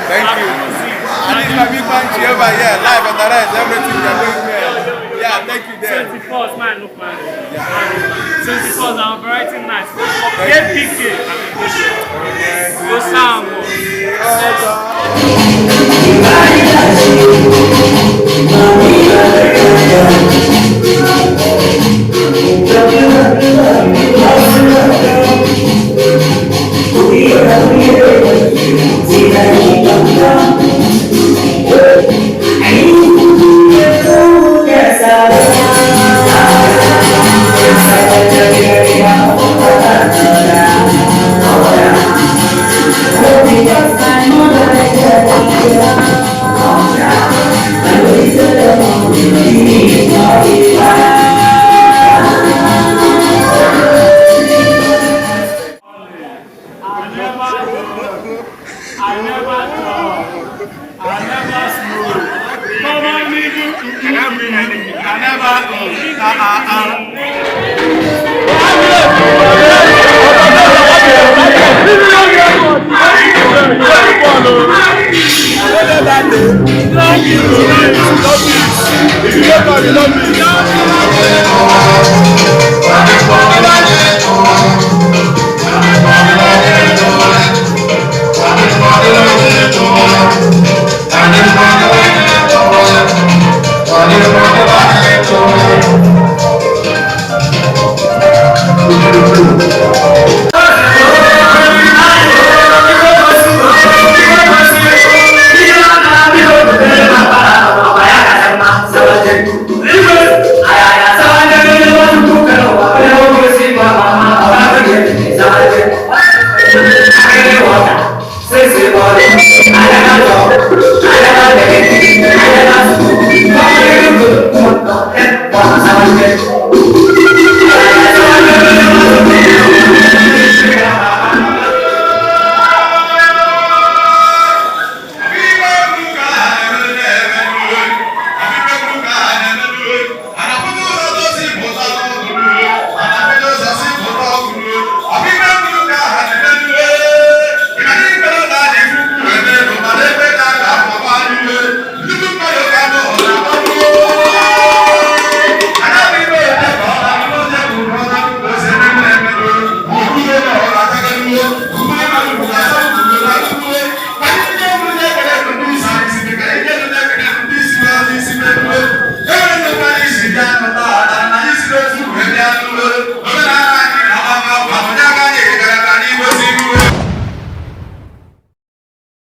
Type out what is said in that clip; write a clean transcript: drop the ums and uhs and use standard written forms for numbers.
Thank you. And this is my big man over here, live and direct, everything you're doing here. Yeah, thank you there. 24 man, look man. Yeah. 24 now, variety nice. Get PK. Go sound. I